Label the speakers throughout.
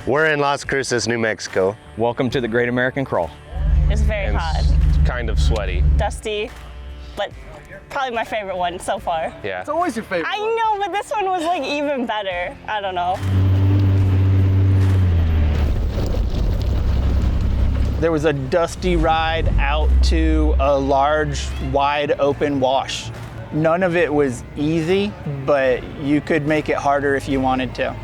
Speaker 1: We're in Las Cruces, New Mexico.
Speaker 2: Welcome to the Great American Crawl.
Speaker 3: It's very hot.
Speaker 4: It's kind of sweaty.
Speaker 3: Dusty, but probably my favorite one so far.
Speaker 4: Yeah.
Speaker 5: It's always your favorite
Speaker 3: I
Speaker 5: one.
Speaker 3: know, but this one was like even better. I don't know.
Speaker 6: There was a dusty ride out to a large, wide open wash. None of it was easy, but you could make it harder if you wanted to.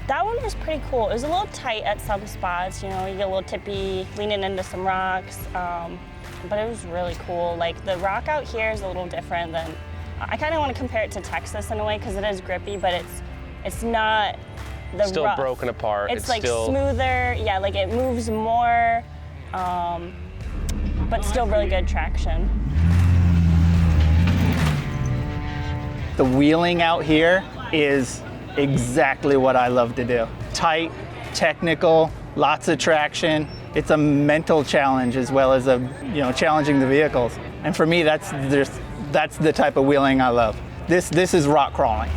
Speaker 3: That one was pretty cool. It was a little tight at some spots, you know, you get a little tippy, leaning into some rocks, but it was really cool. Like the rock out here is a little different than, I kind of want to compare it to Texas in a way because it is grippy, but it's not the
Speaker 4: Still
Speaker 3: rough.
Speaker 4: broken apart.
Speaker 3: It's like
Speaker 4: still
Speaker 3: smoother, yeah, like it moves more, but still really good traction.
Speaker 6: The wheeling out here is exactly what I love to do. Tight, technical, lots of traction. It's a mental challenge as well as challenging the vehicles. And for me, that's the type of wheeling I love. This is rock crawling.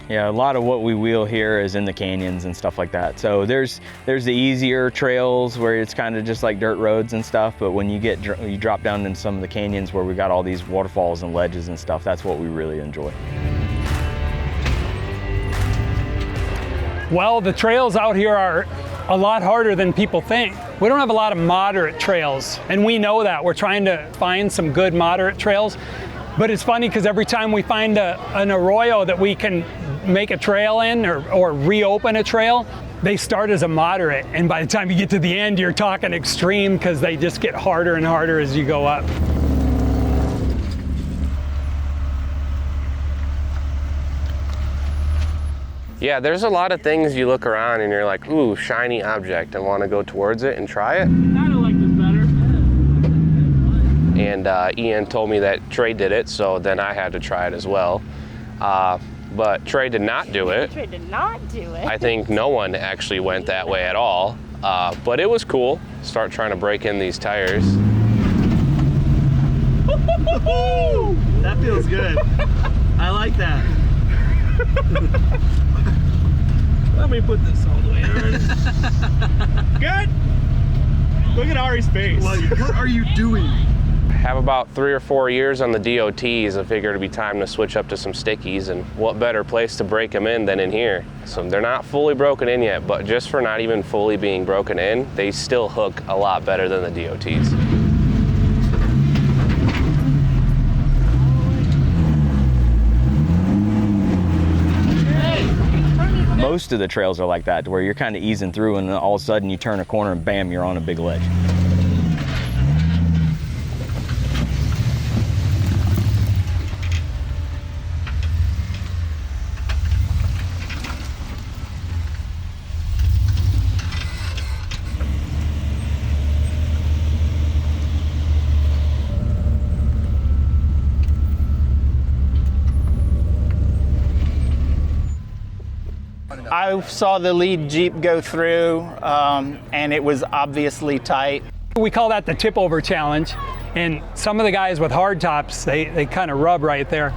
Speaker 2: Yeah, a lot of what we wheel here is in the canyons and stuff like that. So there's the easier trails where it's kind of just like dirt roads and stuff, but when you drop down in some of the canyons where we got all these waterfalls and ledges and stuff, that's what we really enjoy.
Speaker 7: Well, the trails out here are a lot harder than people think. We don't have a lot of moderate trails, and we know that. We're trying to find some good moderate trails, but it's funny because every time we find an arroyo that we can make a trail in or reopen a trail, they start as a moderate, and by the time you get to the end, you're talking extreme because they just get harder and harder as you go up.
Speaker 4: Yeah, there's a lot of things you look around and you're like, ooh, shiny object, and want to go towards it and try it.
Speaker 7: Kind of like this better.
Speaker 4: And Ian told me that Trey did it, so then I had to try it as well. But Trey did not do it.
Speaker 3: Trey did not do it.
Speaker 4: I think no one actually went that way at all. But it was cool. Start trying to break in these tires.
Speaker 5: That feels good. I like that. Let me put this all the way around. Good. Look at Ari's face. What are you doing?
Speaker 4: Have about 3 or 4 years on the DOTs. I figured it'd be time to switch up to some stickies, and what better place to break them in than in here. So they're not fully broken in yet, but just for not even fully being broken in, they still hook a lot better than the DOTs.
Speaker 2: Most of the trails are like that, where you're kind of easing through and then all of a sudden you turn a corner and bam, you're on a big ledge.
Speaker 6: I saw the lead Jeep go through, and it was obviously tight.
Speaker 7: We call that the tip over challenge, and some of the guys with hard tops, they kind of rub right there.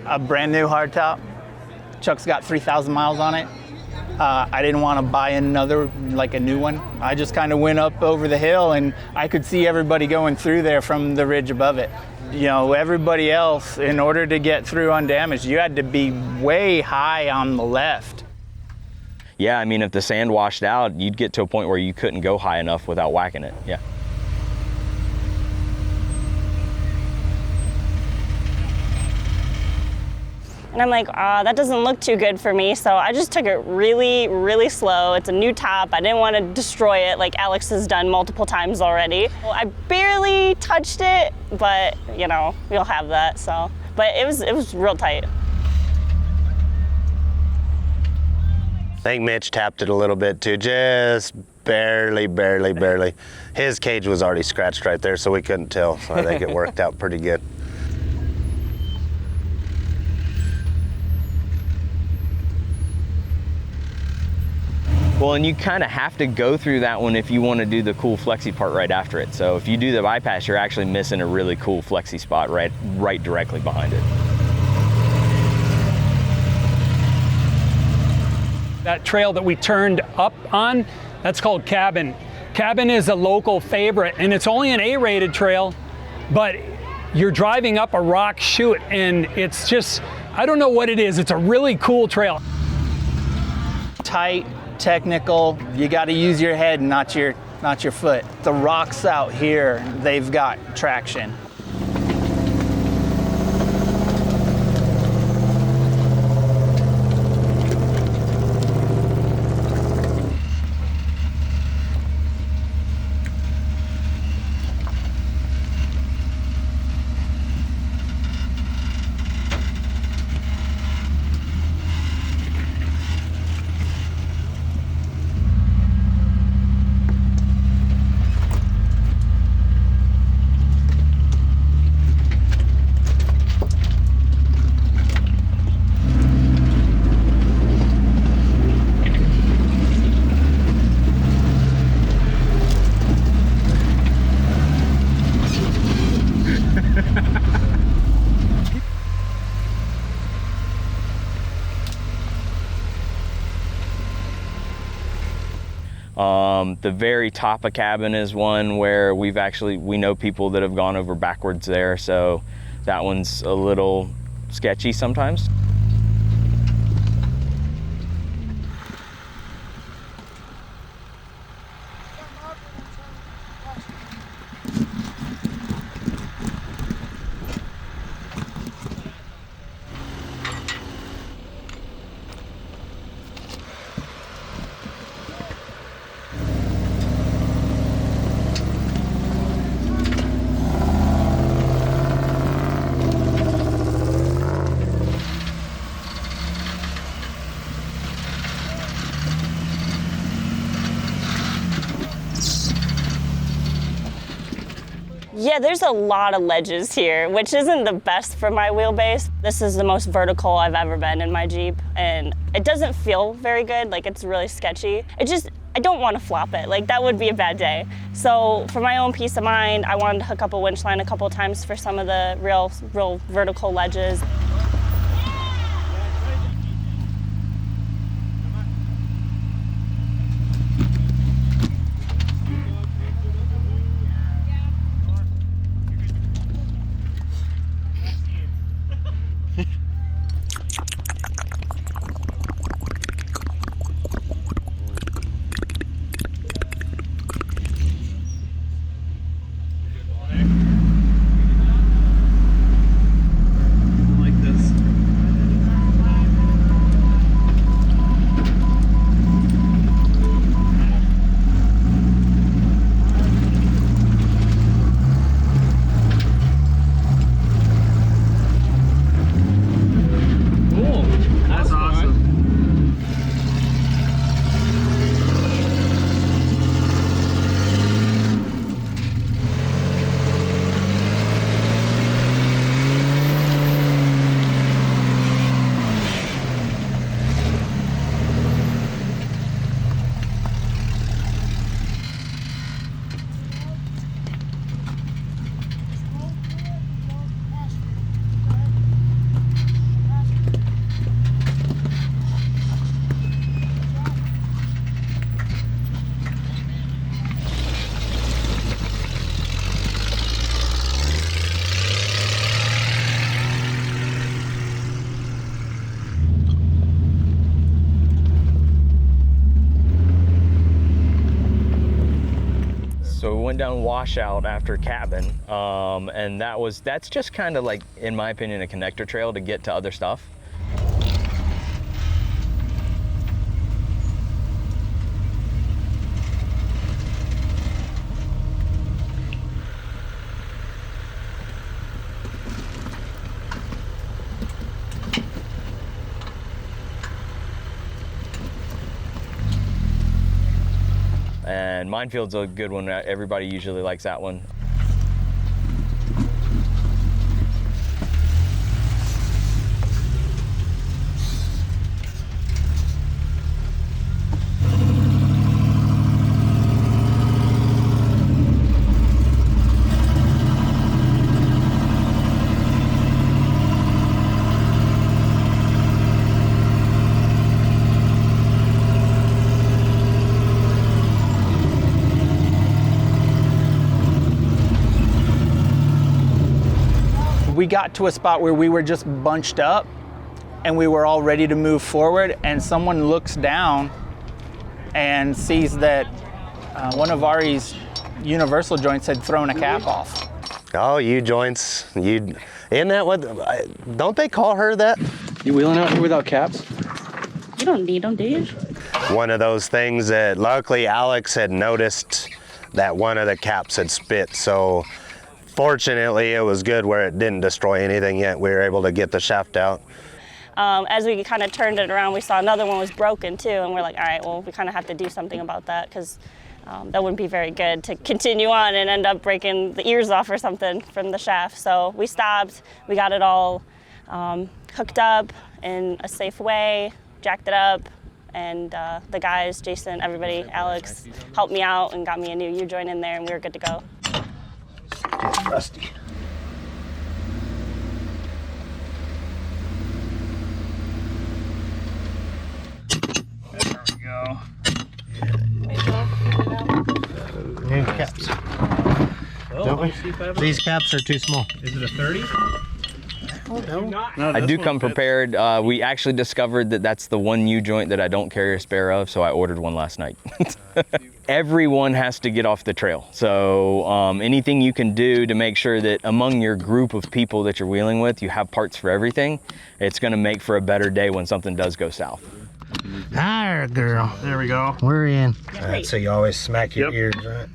Speaker 6: A brand new hardtop. Chuck's got 3,000 miles on it. I didn't want to buy another, like a new one. I just kind of went up over the hill and I could see everybody going through there from the ridge above it. You know, everybody else, in order to get through undamaged, you had to be way high on the left.
Speaker 2: Yeah, I mean, if the sand washed out, you'd get to a point where you couldn't go high enough without whacking it, yeah.
Speaker 3: And I'm like, that doesn't look too good for me. So I just took it really, really slow. It's a new top. I didn't want to destroy it like Alex has done multiple times already. Well, I barely touched it, but you know, we'll have that, so. But it was real tight.
Speaker 1: I think Mitch tapped it a little bit too, just barely. His cage was already scratched right there, so we couldn't tell. So I think it worked out pretty good.
Speaker 2: Well, and you kind of have to go through that one if you want to do the cool flexi part right after it. So if you do the bypass, you're actually missing a really cool flexi spot right directly behind it.
Speaker 7: That trail that we turned up on, that's called Cabin. Cabin is a local favorite, and it's only an A-rated trail, but you're driving up a rock chute, and it's just, I don't know what it is. It's a really cool trail.
Speaker 6: Tight, technical, you got to use your head, not your foot. The rocks out here, they've got traction.
Speaker 2: The very top of Cabin is one where we know people that have gone over backwards there, so that one's a little sketchy sometimes.
Speaker 3: Yeah, there's a lot of ledges here, which isn't the best for my wheelbase. This is the most vertical I've ever been in my Jeep, and it doesn't feel very good. Like, it's really sketchy. I don't want to flop it. Like, that would be a bad day. So for my own peace of mind, I wanted to hook up a winch line a couple times for some of the real vertical ledges.
Speaker 2: So we went down Washout after Cabin, and that's just kind of like, in my opinion, a connector trail to get to other stuff. And Minefield's a good one. Everybody usually likes that one.
Speaker 6: We got to a spot where we were just bunched up and we were all ready to move forward, and someone looks down and sees that one of Ari's universal joints had thrown a cap off.
Speaker 1: Oh, U-joints. Isn't that what, don't they call her that?
Speaker 2: You wheeling out here without caps?
Speaker 3: You don't need them, do you?
Speaker 1: One of those things that luckily Alex had noticed that one of the caps had spit. So fortunately it was good where it didn't destroy anything yet. We were able to get the shaft out.
Speaker 3: As we kind of turned it around, we saw another one was broken too, and we're like, all right, well, we kind of have to do something about that, because that wouldn't be very good to continue on and end up breaking the ears off or something from the shaft. So we stopped, we got it all hooked up in a safe way, jacked it up, and the guys, Jason, everybody, Alex, helped me out and got me a new U-joint in there, and we were good to go.
Speaker 1: Get rusty.
Speaker 5: Go.
Speaker 8: New caps. Don't we? These caps are too small.
Speaker 5: Is it a 30?
Speaker 2: I do come prepared. We actually discovered that that's the one U-joint that I don't carry a spare of, so I ordered one last night. Everyone has to get off the trail. So anything you can do to make sure that among your group of people that you're wheeling with, you have parts for everything, it's gonna make for a better day when something does go south.
Speaker 8: Hi, girl.
Speaker 5: There we go.
Speaker 8: We're in. All right, so you always smack your ears, right?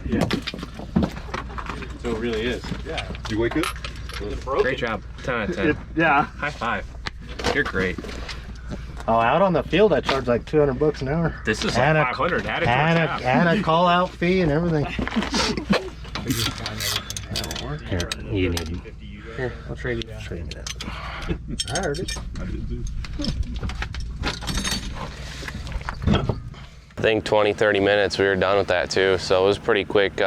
Speaker 5: Yeah. So it really is. Yeah. You wake up?
Speaker 4: Great job. 10 out of 10.
Speaker 5: Yeah.
Speaker 4: High five. You're great.
Speaker 8: Oh, out on the field, I charge like $200 an hour.
Speaker 4: This is like 500.
Speaker 8: And a call out fee and everything. Here, you need them. Here, I'll trade you that. I heard it.
Speaker 4: I think 20, 30 minutes we were done with that too. So it was pretty quick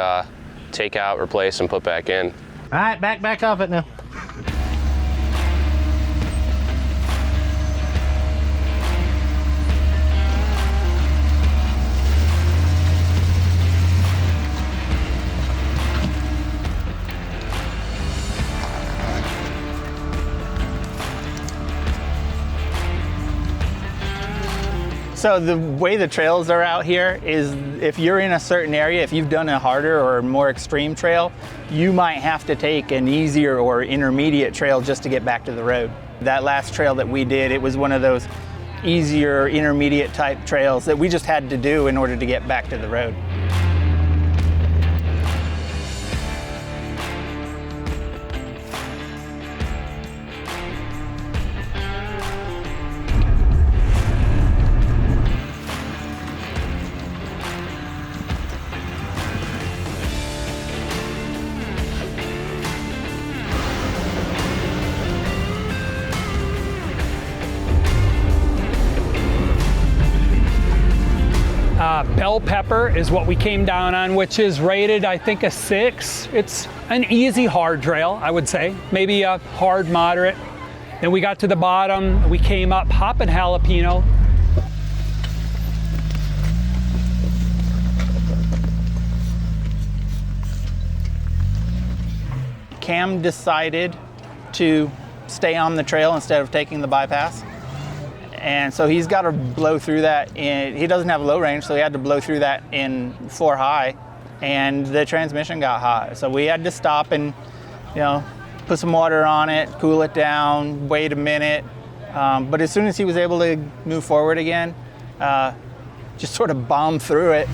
Speaker 4: take out, replace, and put back in.
Speaker 8: All right, back off it now.
Speaker 6: So the way the trails are out here is if you're in a certain area, if you've done a harder or more extreme trail, you might have to take an easier or intermediate trail just to get back to the road. That last trail that we did, it was one of those easier intermediate type trails that we just had to do in order to get back to the road.
Speaker 7: BELLPEPPER is what we came down on, which is rated, I think, a 6. It's an easy hard trail, I would say. Maybe a hard moderate. Then we got to the bottom, we came up hopping jalapeno.
Speaker 6: Cam decided to stay on the trail instead of taking the bypass. And so he's got to blow through that. He doesn't have low range, so he had to blow through that in 4 high, and the transmission got hot. So we had to stop and, put some water on it, cool it down, wait a minute. But as soon as he was able to move forward again, just sort of bombed through it.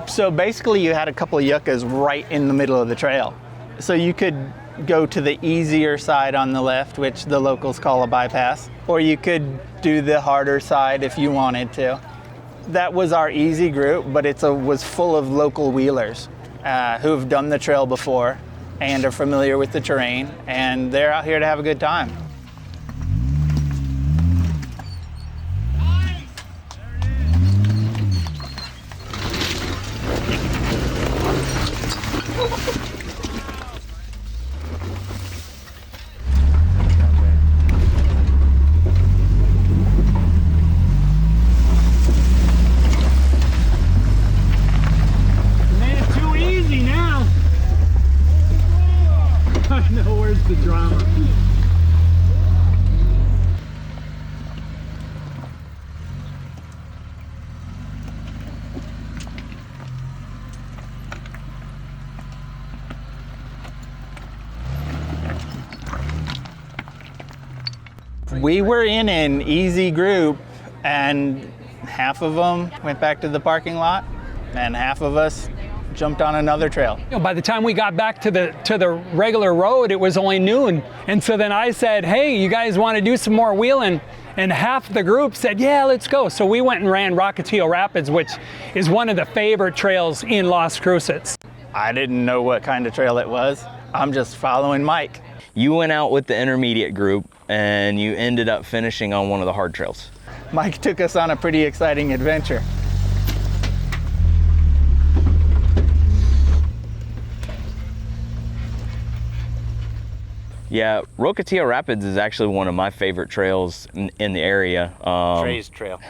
Speaker 6: So basically you had a couple of yuccas right in the middle of the trail. So you could go to the easier side on the left, which the locals call a bypass, or you could do the harder side if you wanted to. That was our easy group, but it was full of local wheelers who have done the trail before and are familiar with the terrain, and they're out here to have a good time.
Speaker 7: The drama.
Speaker 6: We were in an easy group, and half of them went back to the parking lot, and half of us jumped on another trail.
Speaker 7: You know, by the time we got back to the regular road, it was only noon. And so then I said, hey, you guys want to do some more wheeling? And half the group said, yeah, let's go. So we went and ran ROCOTILLO Rapids, which is one of the favorite trails in Las Cruces.
Speaker 6: I didn't know what kind of trail it was. I'm just following Mike.
Speaker 2: You went out with the intermediate group and you ended up finishing on one of the hard trails.
Speaker 6: Mike took us on a pretty exciting adventure.
Speaker 2: Yeah, ROCOTILLO Rapids is actually one of my favorite trails in the area.
Speaker 8: Trey's trail.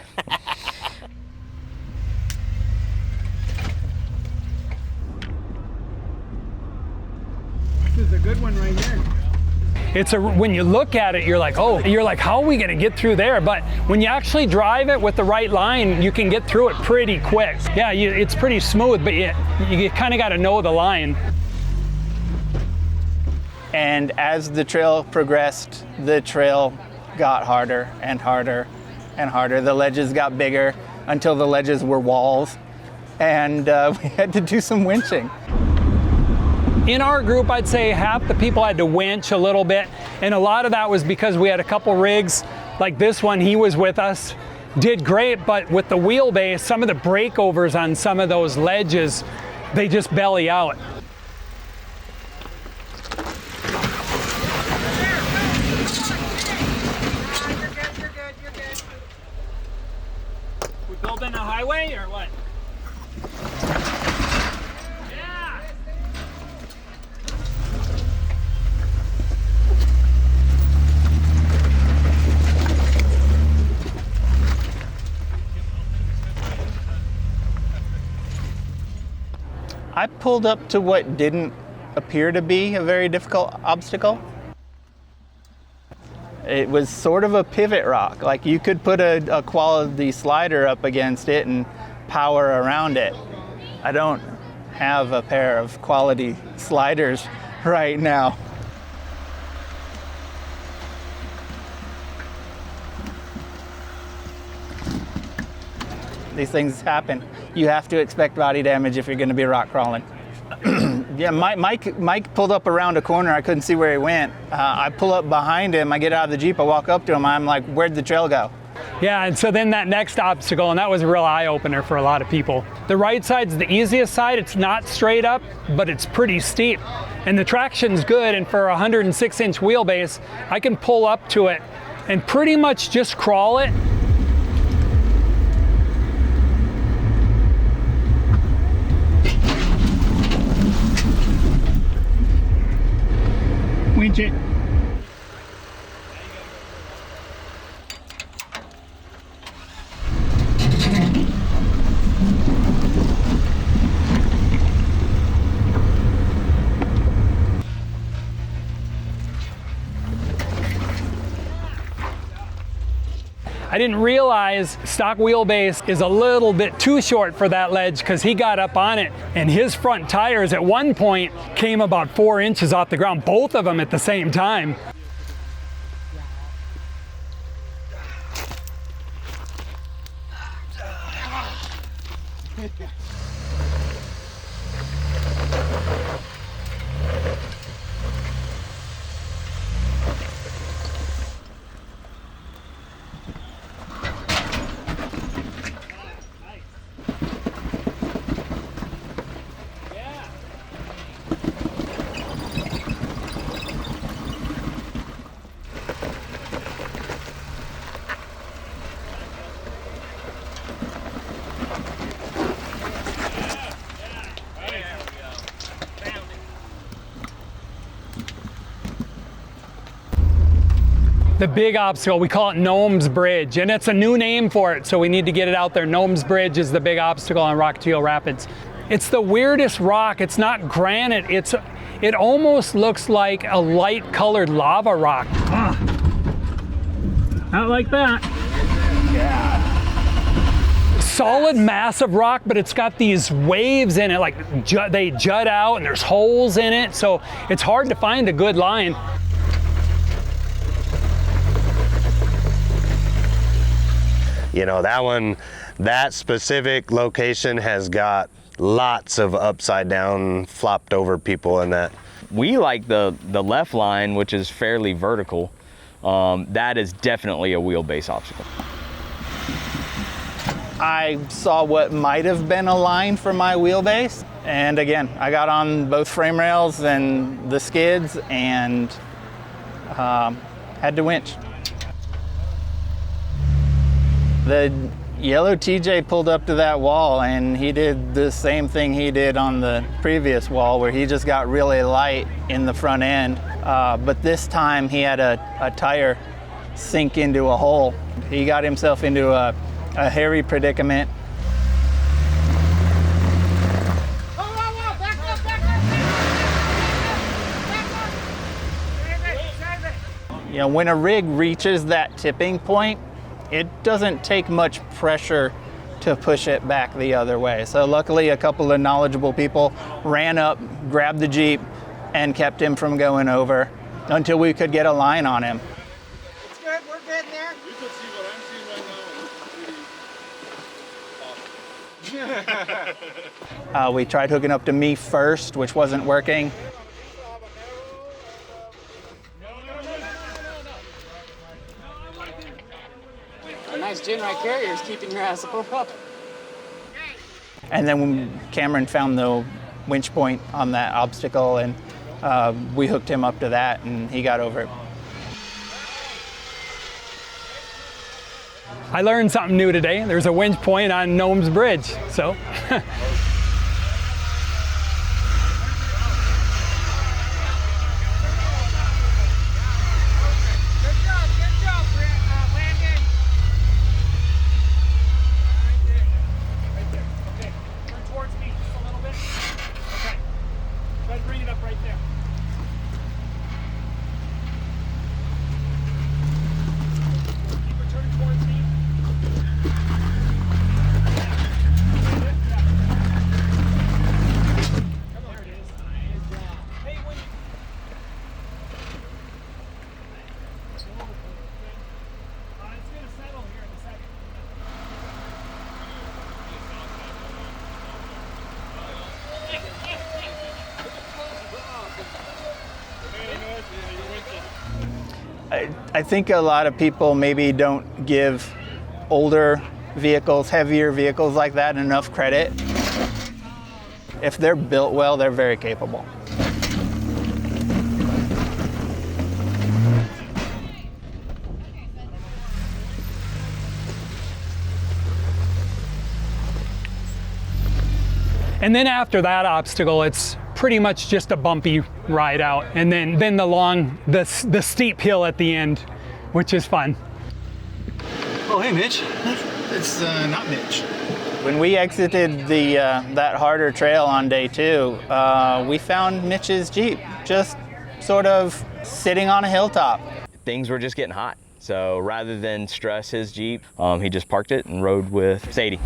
Speaker 7: This is a good one right here. When you look at it, you're like, how are we gonna get through there? But when you actually drive it with the right line, you can get through it pretty quick. Yeah, it's pretty smooth, but you kind of got to know the line.
Speaker 6: And as the trail progressed, the trail got harder and harder and harder. The ledges got bigger until the ledges were walls, and we had to do some winching.
Speaker 7: In our group, I'd say half the people had to winch a little bit, and a lot of that was because we had a couple rigs, like this one, he was with us, did great, but with the wheelbase, some of the breakovers on some of those ledges, they just belly out. We building a highway or what?
Speaker 6: I pulled up to what didn't appear to be a very difficult obstacle. It was sort of a pivot rock. Like you could put a quality slider up against it and power around it. I don't have a pair of quality sliders right now. These things happen. You have to expect body damage if you're going to be rock crawling. Yeah, Mike pulled up around a corner. I couldn't see where he went. I pull up behind him. I get out of the Jeep. I walk up to him. I'm like, where'd the trail go?
Speaker 7: Yeah, and so then that next obstacle, and that was a real eye-opener for a lot of people. The right side's the easiest side. It's not straight up, but it's pretty steep. And the traction's good, and for a 106-inch wheelbase, I can pull up to it and pretty much just crawl it. Winch it. I didn't realize stock wheelbase is a little bit too short for that ledge because he got up on it and his front tires at one point came about 4 inches off the ground, both of them at the same time. The big obstacle, we call it GNOME'S Bridge, and it's a new name for it, so we need to get it out there. GNOME'S Bridge is the big obstacle on ROCOTILLO Rapids. It's the weirdest rock. It's not granite. It almost looks like a light colored lava rock.
Speaker 5: Not like that.
Speaker 7: Solid, massive rock, but it's got these waves in it, like they jut out and there's holes in it, so it's hard to find a good line.
Speaker 1: You know, that specific location has got lots of upside down, flopped over people in that.
Speaker 2: We like the left line, which is fairly vertical. That is definitely a wheelbase obstacle.
Speaker 6: I saw what might have been a line for my wheelbase, and again, I got on both frame rails and the skids and had to winch. The yellow TJ pulled up to that wall and he did the same thing he did on the previous wall, where he just got really light in the front end. But this time he had a tire sink into a hole. He got himself into a hairy predicament. You know, when a rig reaches that tipping point, it doesn't take much pressure to push it back the other way. So luckily a couple of knowledgeable people ran up, grabbed the Jeep, and kept him from going over until we could get a line on him.
Speaker 9: It's good, we're good there.
Speaker 5: You can see what I'm seeing right now.
Speaker 6: We tried hooking up to me first, which wasn't working.
Speaker 9: A nice Genride carrier is keeping your ass up.
Speaker 6: And then when Cameron found the winch point on that obstacle, and we hooked him up to that and he got over it.
Speaker 7: I learned something new today. There's a winch point on GNOME'S Bridge, so.
Speaker 6: I think a lot of people maybe don't give older vehicles, heavier vehicles like that enough credit. If they're built well, they're very capable.
Speaker 7: And then after that obstacle, it's pretty much just a bumpy ride out, and then the steep hill at the end, which is fun.
Speaker 10: Oh, hey, Mitch. It's not Mitch.
Speaker 6: When we exited that harder trail on day 2, we found Mitch's Jeep just sort of sitting on a hilltop.
Speaker 2: Things were just getting hot, so rather than stress his Jeep, he just parked it and rode with Sadie.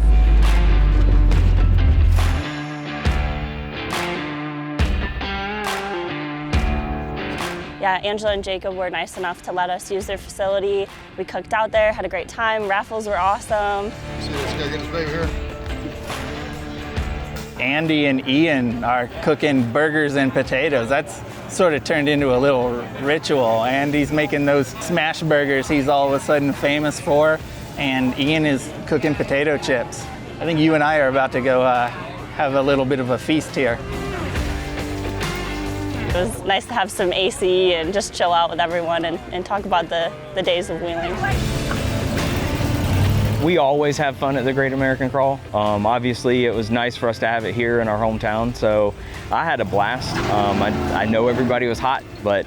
Speaker 3: Yeah, Angela and Jacob were nice enough to let us use their facility. We cooked out there, had a great time. Raffles were awesome.
Speaker 10: See this guy get his baby here?
Speaker 6: Andy and Ian are cooking burgers and potatoes. That's sort of turned into a little ritual. Andy's making those smash burgers he's all of a sudden famous for, and Ian is cooking potato chips. I think you and I are about to go have a little bit of a feast here.
Speaker 3: It was nice to have some AC and just chill out with everyone and talk about the days of wheeling.
Speaker 2: We always have fun at the Great American Crawl. Obviously, it was nice for us to have it here in our hometown, so I had a blast. I know everybody was hot, but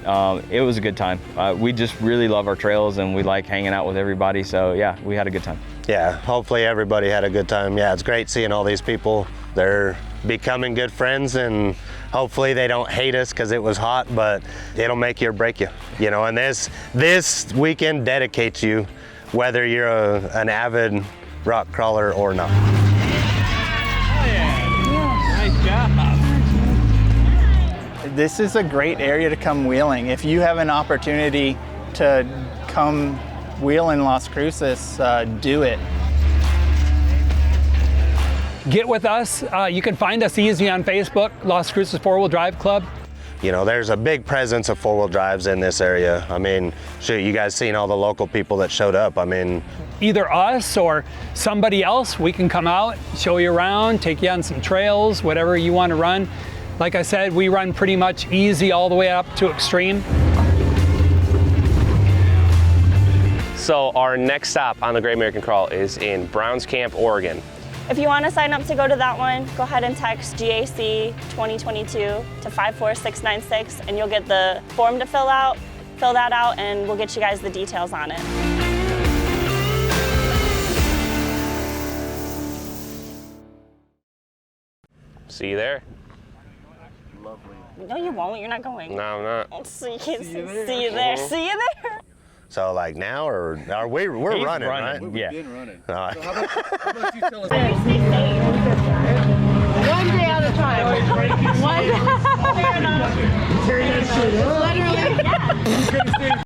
Speaker 2: it was a good time. We just really love our trails and we like hanging out with everybody, so yeah, we had a good time.
Speaker 1: Yeah, hopefully everybody had a good time. Yeah, it's great seeing all these people. They're becoming good friends, and hopefully they don't hate us because it was hot, but it'll make you or break you. You know, and this weekend dedicates you, whether you're an avid rock crawler or not.
Speaker 5: Oh yeah. Nice job.
Speaker 6: This is a great area to come wheeling. If you have an opportunity to come wheel in Las Cruces, do it.
Speaker 7: Get with us. You can find us easy on Facebook, Las Cruces 4-Wheel Drive Club.
Speaker 1: You know, there's a big presence of 4-wheel drives in this area. I mean, shoot, you guys seen all the local people that showed up. I mean,
Speaker 7: Either us or somebody else, we can come out, show you around, take you on some trails, whatever you want to run. Like I said, we run pretty much easy all the way up to extreme.
Speaker 4: So our next stop on the Great American Crawl is in Browns Camp, Oregon.
Speaker 3: If you want to sign up to go to that one, go ahead and text GAC 2022 to 54696 and you'll get the form to fill out. Fill that out and we'll get you guys the details on it.
Speaker 4: See you there?
Speaker 3: No, you won't. You're not going.
Speaker 4: No, I'm not.
Speaker 3: So you can't see you there. See you there.
Speaker 1: so like now, or are we're running, right?
Speaker 2: Yeah.
Speaker 10: running.
Speaker 1: All right.
Speaker 10: How about you tell us?
Speaker 11: One day at a time. One day. Literally.